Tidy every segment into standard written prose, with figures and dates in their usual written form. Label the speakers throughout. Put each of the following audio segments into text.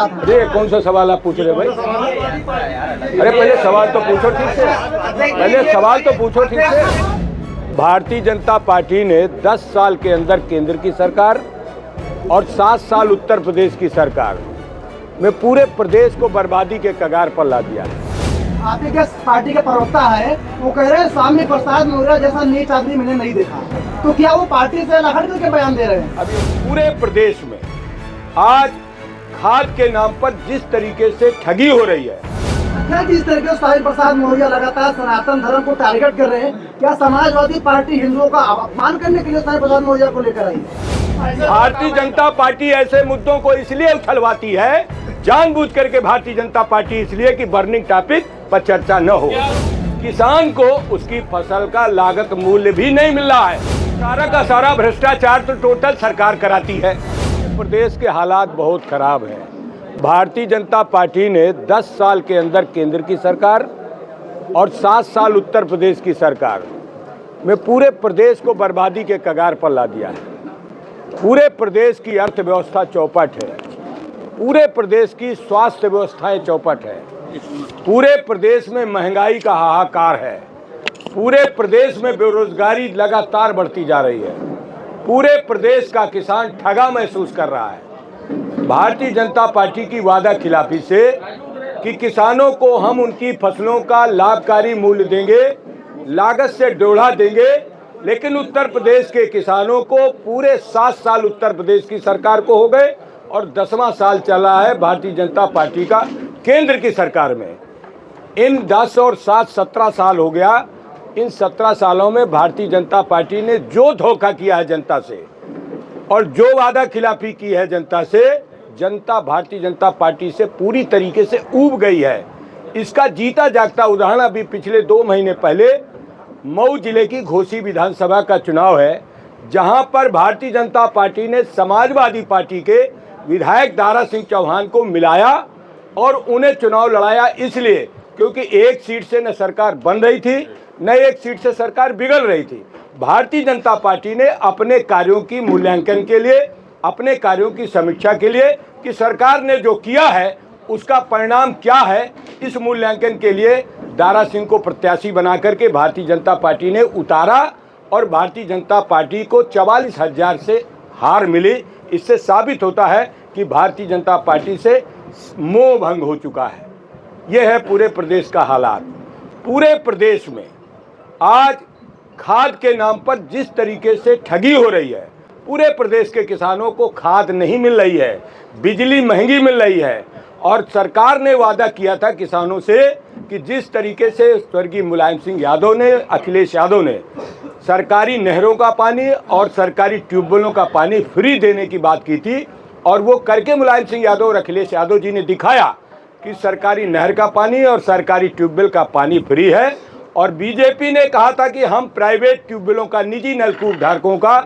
Speaker 1: रहा था।
Speaker 2: अरे कौन सा सवाल आप पूछ रहे भाई? अरे पहले सवाल तो पूछो ठीक से, पहले सवाल तो पूछो ठीक से। भारतीय जनता पार्टी ने 10 साल के अंदर केंद्र की सरकार और 7 साल उत्तर प्रदेश की सरकार में पूरे प्रदेश को बर्बादी के कगार पर ला दिया है।
Speaker 1: आपके क्या पार्टी के प्रवक्ता है, वो कह रहे हैं स्वामी प्रसाद मौर्य जैसा नीच आदमी मैंने नहीं देखा, तो क्या वो पार्टी से अलग हट करके बयान दे रहे हैं?
Speaker 2: अभी पूरे प्रदेश में आज खाद के नाम पर जिस तरीके से ठगी हो रही है,
Speaker 1: क्या जिस तरीके से स्वामी प्रसाद मौर्य लगातार सनातन धर्म को टारगेट कर रहे हैं, क्या समाजवादी पार्टी हिंदुओं का अपमान करने के लिए स्वामी प्रसाद मौर्य को लेकर आई है?
Speaker 2: भारतीय जनता पार्टी ऐसे मुद्दों को इसलिए उछलवाती है, जानबूझ करके भारतीय जनता पार्टी इसलिए कि बर्निंग टॉपिक पर चर्चा न हो। किसान को उसकी फसल का लागत मूल्य भी नहीं मिल रहा है। सारा का सारा भ्रष्टाचार तो टोटल सरकार कराती है। प्रदेश के हालात बहुत खराब हैं। भारतीय जनता पार्टी ने 10 साल के अंदर केंद्र की सरकार और 7 साल उत्तर प्रदेश की सरकार में पूरे प्रदेश को बर्बादी के कगार पर ला दिया है। पूरे प्रदेश की अर्थव्यवस्था चौपट है, पूरे प्रदेश की स्वास्थ्य व्यवस्थाएं चौपट है, पूरे प्रदेश में महंगाई का हाहाकार है, पूरे प्रदेश में बेरोजगारी लगातार बढ़ती जा रही है, पूरे प्रदेश का किसान ठगा महसूस कर रहा है। भारतीय जनता पार्टी की वादा खिलाफी से कि किसानों को हम उनकी फसलों का लाभकारी मूल्य देंगे, लागत से दोहरा देंगे, लेकिन उत्तर प्रदेश के किसानों को पूरे 7 साल उत्तर प्रदेश की सरकार को हो गए और 10वां साल चला है भारतीय जनता पार्टी का केंद्र की सरकार में। इन 10 और 7 17 साल हो गया। इन 17 सालों में भारतीय जनता पार्टी ने जो धोखा किया है जनता से और जो वादा खिलाफी की है जनता से, जनता भारतीय जनता पार्टी से पूरी तरीके से ऊब गई है। इसका जीता जागता उदाहरण अभी पिछले 2 महीने पहले मऊ जिले की घोसी विधानसभा का चुनाव है, जहां पर भारतीय जनता पार्टी ने समाजवादी पार्टी के विधायक दारा सिंह चौहान को मिलाया और उन्हें चुनाव लड़ाया, इसलिए क्योंकि एक सीट से न सरकार बन रही थी न एक सीट से सरकार बिगड़ रही थी। भारतीय जनता पार्टी ने अपने कार्यों की मूल्यांकन के लिए, अपने कार्यों की समीक्षा के लिए कि सरकार ने जो किया है उसका परिणाम क्या है, इस मूल्यांकन के लिए दारा सिंह को प्रत्याशी बना करके भारतीय जनता पार्टी ने उतारा और भारतीय जनता पार्टी को 44,000 से हार मिली। इससे साबित होता है कि भारतीय जनता पार्टी से मोह भंग हो चुका है। यह है पूरे प्रदेश का हालात। पूरे प्रदेश में आज खाद के नाम पर जिस तरीके से ठगी हो रही है, पूरे प्रदेश के किसानों को खाद नहीं मिल रही है, बिजली महंगी मिल रही है और सरकार ने वादा किया था किसानों से कि जिस तरीके से स्वर्गीय मुलायम सिंह यादव ने, अखिलेश यादव ने सरकारी नहरों का पानी और सरकारी ट्यूबवेलों का पानी फ्री देने की बात की थी और वो करके मुलायम सिंह यादव और अखिलेश यादव जी ने दिखाया कि सरकारी नहर का पानी और सरकारी ट्यूबवेल का पानी फ्री है। और बीजेपी ने कहा था कि हम प्राइवेट ट्यूबवेलों का, निजी नलकूप धारकों का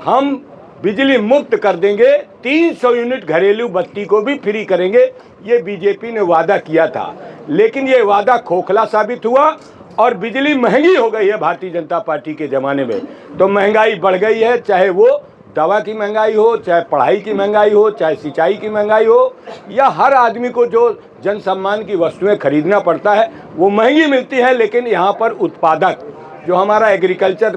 Speaker 2: हम बिजली मुफ्त कर देंगे, 300 यूनिट घरेलू बत्ती को भी फ्री करेंगे, ये बीजेपी ने वादा किया था। लेकिन ये वादा खोखला साबित हुआ और बिजली महंगी हो गई है भारतीय जनता पार्टी के ज़माने में। तो महंगाई बढ़ गई है, चाहे वो दवा की महंगाई हो, चाहे पढ़ाई की महंगाई हो, चाहे सिंचाई की महंगाई हो, या हर आदमी को जो जन सम्मान की वस्तुएं खरीदना पड़ता है वो महंगी मिलती है। लेकिन यहाँ पर उत्पादक जो हमारा एग्रीकल्चर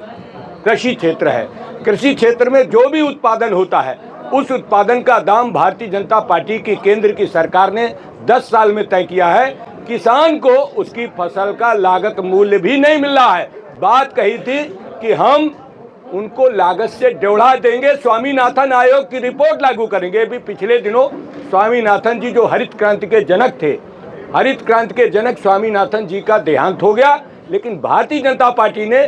Speaker 2: कृषि क्षेत्र है, कृषि क्षेत्र में जो भी उत्पादन होता है उस उत्पादन का दाम भारतीय जनता पार्टी की केंद्र की सरकार ने 10 साल में तय किया है। किसान को उसकी फसल का लागत मूल्य भी नहीं मिल रहा है। बात कही थी कि हम उनको लागत से दोहरा देंगे, स्वामीनाथन आयोग की रिपोर्ट लागू करेंगे। अभी पिछले दिनों स्वामीनाथन जी जो हरित क्रांति के जनक थे, हरित क्रांति के जनक स्वामीनाथन जी का देहांत हो गया, लेकिन भारतीय जनता पार्टी ने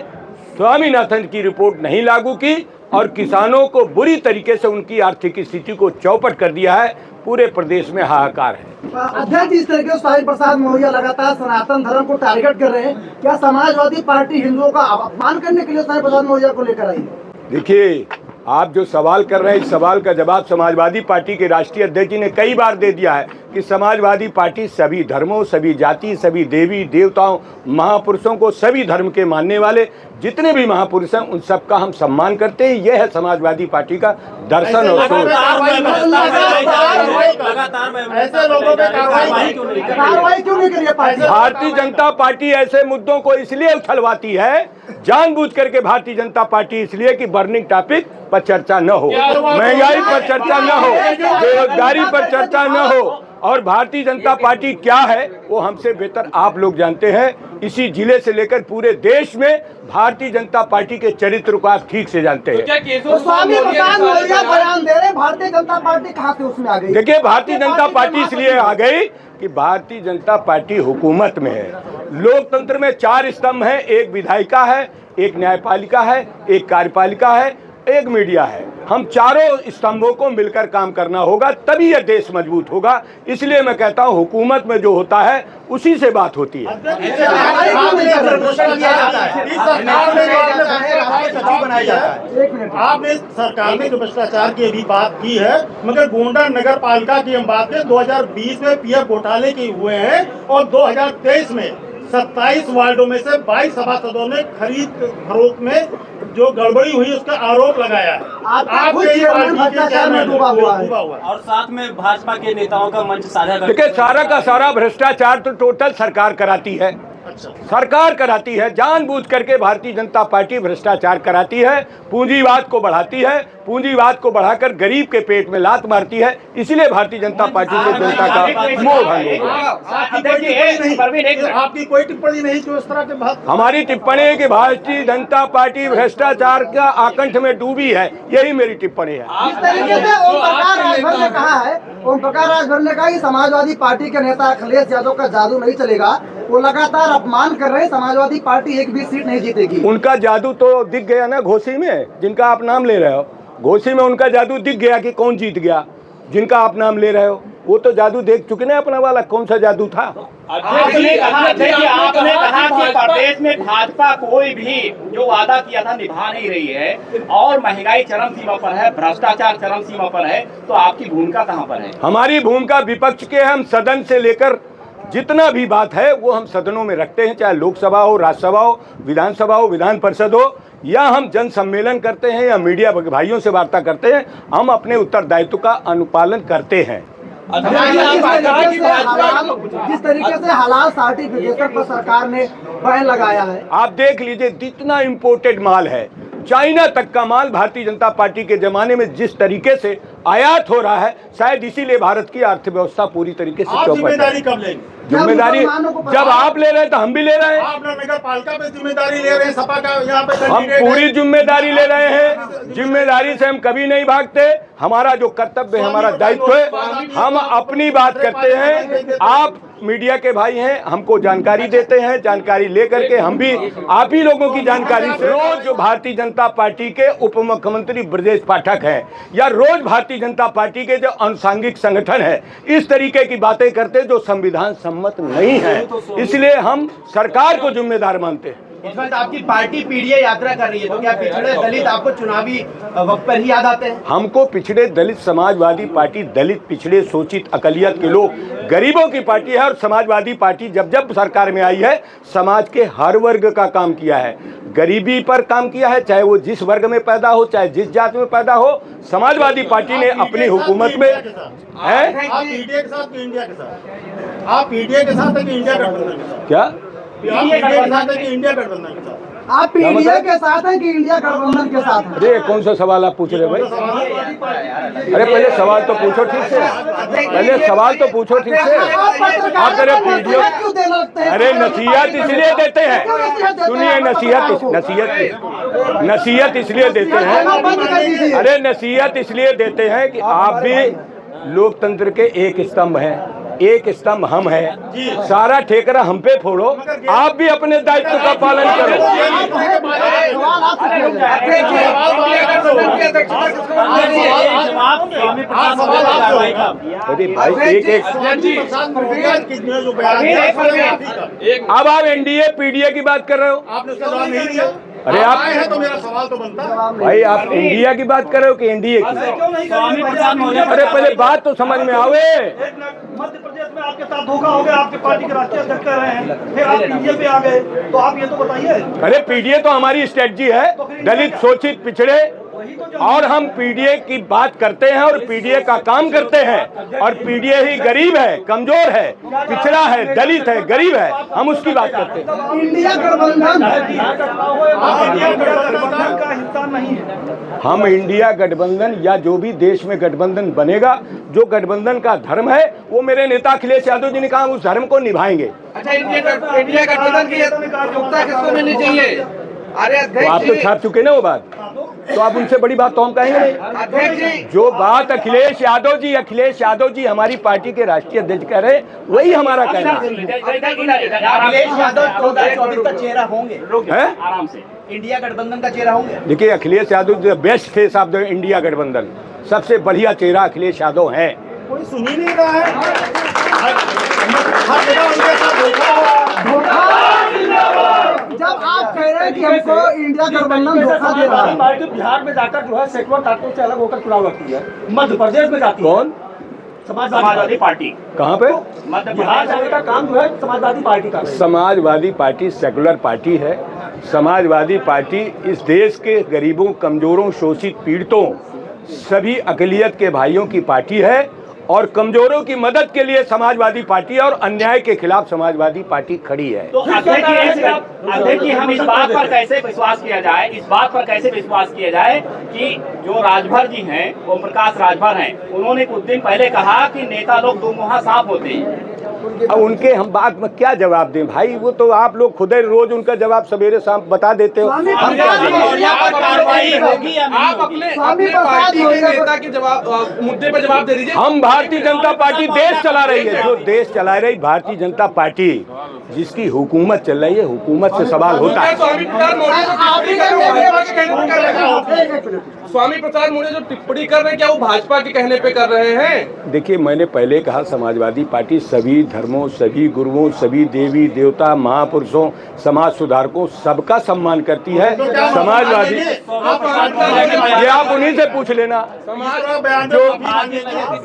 Speaker 2: स्वामीनाथन की रिपोर्ट नहीं लागू की और किसानों को बुरी तरीके से उनकी आर्थिक स्थिति को चौपट कर दिया है। पूरे प्रदेश में हाहाकार है।
Speaker 1: अध्यक्ष, इस तरीके से स्वामी प्रसाद मौर्य लगातार सनातन धर्म को टारगेट कर रहे हैं, क्या समाजवादी पार्टी हिंदुओं का अपमान करने के लिए स्वामी प्रसाद मौर्य को लेकर आई है?
Speaker 2: देखिए, आप जो सवाल कर रहे हैं इस सवाल का जवाब समाजवादी पार्टी के राष्ट्रीय अध्यक्ष जी ने कई बार दे दिया है कि समाजवादी पार्टी सभी धर्मों, सभी जाति, सभी देवी देवताओं, महापुरुषों को, सभी धर्म के मानने वाले जितने भी महापुरुष हैं उन सबका हम सम्मान करते हैं। यह है समाजवादी पार्टी का दर्शन और सोच।
Speaker 3: ऐसे लोगों पे कार्रवाई क्यों नहीं करी है पार्टी?
Speaker 2: भारतीय जनता पार्टी ऐसे मुद्दों को इसलिए उछलवाती है जानबूझ करके, भारतीय जनता पार्टी इसलिए कि बर्निंग टॉपिक पर चर्चा न हो, महंगाई पर चर्चा न हो, बेरोजगारी पर चर्चा न हो। और भारतीय जनता पार्टी क्या है वो हमसे बेहतर आप लोग जानते हैं। इसी जिले से लेकर पूरे देश में भारतीय जनता पार्टी के चरित्र को आप ठीक से जानते हैं।
Speaker 1: तो स्वामी प्रसाद मौर्य बयान दे रहे, भारतीय जनता पार्टी कहाँ से उसमें आ गई?
Speaker 2: देखिए, भारतीय जनता पार्टी इसलिए आ गई कि भारतीय जनता पार्टी हुकूमत में है। लोकतंत्र में 4 स्तंभ हैं, एक विधायिका है, एक न्यायपालिका है, एक कार्यपालिका है, एक मीडिया है। हम चारों स्तंभों को मिलकर काम करना होगा, तभी यह देश मजबूत होगा। इसलिए मैं कहता हूं हुकूमत में जो होता है उसी से बात होती है।
Speaker 3: आपने सरकार में जो भ्रष्टाचार की अभी बात की है, मगर गोंडा नगर पालिका की हम बात करें 2020 में पीएफ घोटाले के हुए हैं और 2023 में 27 वार्डों में से 22 सभासदों ने खरीद फरोख्त में जो गड़बड़ी हुई उसका आरोप लगाया है। आपके पार्टी के चेयरमैन डूबा हुआ है
Speaker 4: और साथ में भाजपा के नेताओं का मंच साझा कर।
Speaker 2: देखिए, सारा का सारा भ्रष्टाचार तो टोटल सरकार कराती है। सरकार कराती है, जानबूझ करके भारतीय जनता पार्टी भ्रष्टाचार कराती है, पूंजीवाद को बढ़ाती है, पूंजीवाद को बढ़ाकर गरीब के पेट में लात मारती है। इसलिए भारतीय जनता पार्टी से जनता का मोह भंग हो गया।
Speaker 3: आपकी कोई टिप्पणी नहीं जो इस तरह के बात?
Speaker 2: हमारी टिप्पणी है कि भारतीय जनता पार्टी भ्रष्टाचार का आकंठ में डूबी है, यही मेरी टिप्पणी है।
Speaker 1: इस तरीके से ओम प्रकाश राजभर ने कहा है, ओम प्रकाश राजभर ने कहा कि समाजवादी पार्टी के नेता अखिलेश यादव का जादू नहीं चलेगा, वो लगातार अपमान कर रहे हैं, समाजवादी पार्टी एक भी सीट नहीं जीतेगी।
Speaker 2: उनका जादू तो दिख गया ना घोसी में, जिनका आप नाम ले रहे हो। घोसी में उनका जादू दिख गया कि कौन जीत गया, जिनका आप नाम ले रहे हो। वो तो जादू देख चुके ना अपना वाला, कौन सा जादू था।
Speaker 4: आपने कहा कि प्रदेश में भाजपा कोई भी जो वादा किया था निभा नहीं रही है और महंगाई चरम सीमा पर है, भ्रष्टाचार चरम सीमा पर है, तो आपकी भूमिका कहाँ पर है? हमारी भूमिका विपक्ष के, हम सदन से लेकर जितना भी बात है वो हम सदनों में रखते हैं, चाहे लोकसभा हो, राज्यसभा हो, विधानसभा हो, विधान परिषद हो, या हम जन सम्मेलन करते हैं या मीडिया भाइयों से वार्ता करते हैं। हम अपने उत्तरदायित्व का अनुपालन करते हैं।
Speaker 1: जिस तरीके से हलाल सर्टिफिकेशन पर सरकार ने बैन लगाया है,
Speaker 2: आप देख लीजिए, जितना इम्पोर्टेड माल है, चाइना तक का माल भारतीय जनता पार्टी के जमाने में जिस तरीके से आयात हो रहा है, शायद इसीलिए भारत की अर्थव्यवस्था पूरी तरीके से चौपट है।
Speaker 3: जिम्मेदारी कब लेंगे?
Speaker 2: जिम्मेदारी जब आप ले रहे हैं तो हम भी ले रहे हैं।
Speaker 3: आप नगर पालिका पे जिम्मेदारी ले रहे हैं, सपा का यहाँ पे
Speaker 2: हम पूरी जिम्मेदारी ले रहे हैं। जिम्मेदारी से हम कभी नहीं भागते। हमारा जो कर्तव्य है, हमारा दायित्व है, हम अपनी बात करते हैं। आप मीडिया के भाई हैं, हमको जानकारी देते हैं, जानकारी लेकर के हम भी आप ही लोगों की जानकारी से, रोज जो भारतीय जनता पार्टी के उप मुख्यमंत्री ब्रजेश पाठक हैं या रोज भारतीय जनता पार्टी के जो अनुसांगिक संगठन है, इस तरीके की बातें करते जो संविधान सम्मत नहीं है। इसलिए हम सरकार को जिम्मेदार मानते हैं।
Speaker 5: इस वक्त आपकी पार्टी पीडीए यात्रा कर रही है, तो क्या पिछड़े दलित आपको चुनावी वक्त पर ही याद आते हैं?
Speaker 2: हमको पिछड़े दलित, समाजवादी पार्टी दलित, पिछड़े, शोषित, अकलियत के लोग, गरीबों की पार्टी है। और समाजवादी पार्टी जब जब सरकार में आई है, समाज के हर वर्ग का काम किया है, गरीबी पर काम किया है, चाहे वो जिस वर्ग में पैदा हो, चाहे जिस जाति में पैदा हो। समाजवादी पार्टी ने अपनी हुकूमत में है।
Speaker 3: आप पीडीए के साथ कि इंडिया के साथ? आप पीडीए के साथ है कि इंडिया गठबंधन के साथ?
Speaker 2: क्या
Speaker 3: पीडीए के साथ है कि इंडिया गठबंधन के साथ?
Speaker 1: आप पीडीए के साथ हैं कि इंडिया गठबंधन के साथ हैं?
Speaker 2: अरे कौन सा सवाल आप पूछ रहे भाई? अरे पहले सवाल तो पूछो ठीक से, पहले सवाल तो पूछो ठीक से। आप अरे पीडीए, अरे नसीहत इसलिए देते हैं, सुनिए, नसीहत इसलिए देते हैं, अरे नसीहत इसलिए देते हैं कि आप भी लोकतंत्र के एक स्तंभ हैं, एक स्तंभ हम हैं। सारा ठेकरा हम पे फोड़ो, आप भी अपने दायित्व का पालन करो। अरे भाई अब आप एनडीए पीडीए की बात कर रहे हो,
Speaker 3: आपने उसका जवाब नहीं दिया।
Speaker 2: अरे आप
Speaker 3: आए हैं तो मेरा सवाल तो बनता है।
Speaker 2: भाई आप इंडिया की बात कर रहे हो कि एनडीए की?
Speaker 4: स्वामी प्रसाद मौर्य
Speaker 2: अरे पहले बात तो समझ में आवे।
Speaker 6: मध्य प्रदेश में आपके साथ धोखा हो गया, आपके पार्टी के राष्ट्रीय अध्यक्ष कह रहे हैं, फिर आप पीडीए पे आ गए, तो आप ये तो बताइए।
Speaker 2: अरे पीडीए तो हमारी स्ट्रेटजी है, दलित शोषित पिछड़े, और हम पीडीए की बात करते हैं और पीडीए का काम करते हैं। और पीडीए ही गरीब है, कमजोर है, पिछड़ा है, दलित है, गरीब है, हम उसकी बात करते हैं।
Speaker 1: इंडिया गठबंधन
Speaker 6: का हिस्सा नहीं है।
Speaker 2: हम इंडिया गठबंधन या जो भी देश में गठबंधन बनेगा, जो गठबंधन का धर्म है, वो मेरे नेता अखिलेश यादव जी ने कहा उस धर्म को निभाएंगे।
Speaker 5: अच्छा, इंडिया गठबंधन की योग्यता किसको मिलनी चाहिए? अरे
Speaker 2: तो आप तो छाप चुके ना वो बात, तो आप उनसे बड़ी बात तो हम कहेंगे नहीं।
Speaker 5: अध्यक्ष जी,
Speaker 2: जो बात अखिलेश यादव जी हमारी पार्टी के राष्ट्रीय अध्यक्ष कह रहे, वही हमारा कहना है।
Speaker 5: अखिलेश यादव 2024 का चेहरा होंगे,
Speaker 2: है?
Speaker 4: आराम से।
Speaker 5: इंडिया गठबंधन का चेहरा होंगे।
Speaker 2: देखिए Akhilesh Yadav the best face of the India गठबंधन, सबसे बढ़िया चेहरा अखिलेश यादव है।
Speaker 3: कोई सुन ही नहीं रहा है। हर जगह उनके साथ धोखा हुआ।
Speaker 1: जब आप कह रहे हैं कि हमको इंडिया गठबंधन धोखा दे रहा है,
Speaker 6: पार्टी बिहार में जाकर जो है सेकुलर ताकतों से अलग होकर चुनाव लड़ती है, मध्य प्रदेश में जाती है
Speaker 2: कौन?
Speaker 4: समाजवादी पार्टी
Speaker 2: कहाँ पे?
Speaker 4: मध्य
Speaker 6: बिहार
Speaker 4: प्रदेश
Speaker 6: जाने का काम जो है समाजवादी पार्टी का है।
Speaker 2: समाजवादी पार्टी सेकुलर पार्टी है। समाजवादी पार्टी इस देश के गरीबों, कमजोरों, शोषित, पीड़ितों, सभी अकलियत के भाइयों की पार्टी है। और कमजोरों की मदद के लिए समाजवादी पार्टी और अन्याय के खिलाफ समाजवादी पार्टी खड़ी है।
Speaker 4: तो अध्यक्ष जी, हम इस बात पर कैसे विश्वास किया जाए, इस बात पर कैसे विश्वास किया जाए कि जो राजभर जी हैं, ओम प्रकाश राजभर हैं, उन्होंने कुछ दिन पहले कहा कि नेता लोग दो मुहा साफ होते हैं।
Speaker 2: अब उनके हम बात में क्या जवाब दें भाई? वो तो आप लोग खुद ही रोज उनका जवाब सवेरे शाम बता देते हो। हम क्या जवाब?
Speaker 4: कार्रवाई होगी।
Speaker 7: आप अपने पार्टी के नेता के जवाब मुद्दे पर जवाब दे दीजिए।
Speaker 2: हम भारतीय जनता पार्टी देश चला रही है, जो देश चला रही भारतीय जनता पार्टी, जिसकी हुकूमत चल रही है, हुकूमत से सवाल होता है।
Speaker 7: स्वामी प्रसाद मौर्य जो टिप्पणी कर रहे हैं, स्वामी प्रसाद मौर्य जो टिप्पणी कर रहे हैं, क्या वो भाजपा के कहने पे कर रहे हैं?
Speaker 2: देखिए मैंने पहले कहा, समाजवादी पार्टी सभी धर्मों, सभी गुरुओं, सभी देवी देवता, महापुरुषों, समाज सुधारकों, सबका सम्मान करती है। समाजवादी ये आप उन्हीं से पूछ लेना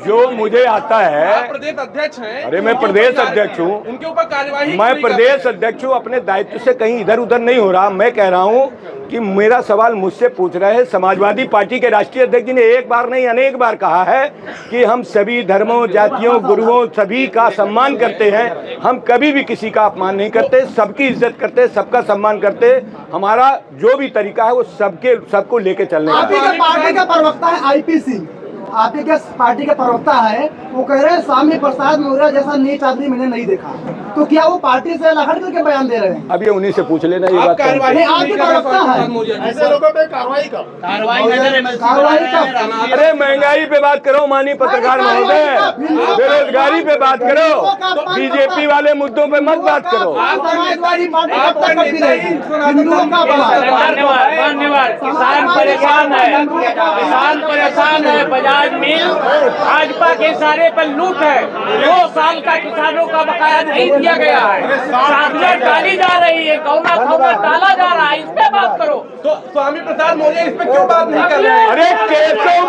Speaker 2: जो मुझे आता है।
Speaker 7: प्रदेश अध्यक्ष हैं।
Speaker 2: अरे मैं प्रदेश अध्यक्ष हूँ,
Speaker 7: उनके ऊपर कार्यवाही।
Speaker 2: मैं प्रदेश अध्यक्ष हूँ, अपने दायित्व से कहीं इधर उधर नहीं हो रहा। मैं कह रहा हूँ कि मेरा सवाल मुझसे पूछ रहे हैं। समाजवादी पार्टी के राष्ट्रीय अध्यक्ष जी ने एक बार नहीं अनेक बार कहा है कि हम सभी धर्मों, जातियों, गुरुओं, सभी का सम्मान करते हैं। हम कभी भी किसी का अपमान नहीं करते, सबकी इज्जत करते, सबका सम्मान करते। हमारा जो भी तरीका है वो सबको लेके चलने का
Speaker 1: आप ही के पार्टी का प्रवक्ता है आईपीसी, आप ही के पार्टी के प्रवक्ता है, वो कह रहे हैं स्वामी प्रसाद मौर्य जैसा नीच आदमी मैंने नहीं देखा। तो क्या वो पार्टी से अलग हट करके बयान दे रहे हैं?
Speaker 2: अब ये उन्हीं से पूछ लेना ये बात।
Speaker 7: कार्रवाई
Speaker 1: आपकी प्रवक्ता है।
Speaker 3: ऐसे लोगों पे कार्रवाई कब?
Speaker 1: कार्रवाई कब?
Speaker 2: अरे महंगाई पे बात करो माननीय पत्रकार महोदय, बेरोजगारी पे बात करो, बीजेपी वाले मुद्दों पे मत बात करो।
Speaker 1: समाजवादी पार्टी कब तक करती रहेगी? हिंदुओं का
Speaker 8: धन्यवाद। किसान परेशान है, किसान परेशान है। बजाज मिल भाजपा के इशारे पर लूट है। 2 साल का किसानों का बकाया नहीं दिया गया है, सांसद डाली जा रही है, गौना खौना डाला जा रहा है। इस पे बात करो।
Speaker 7: तो स्वामी प्रसाद मौर्य इस पे क्यों बात नहीं कर रहे हैं?
Speaker 2: अरे केशव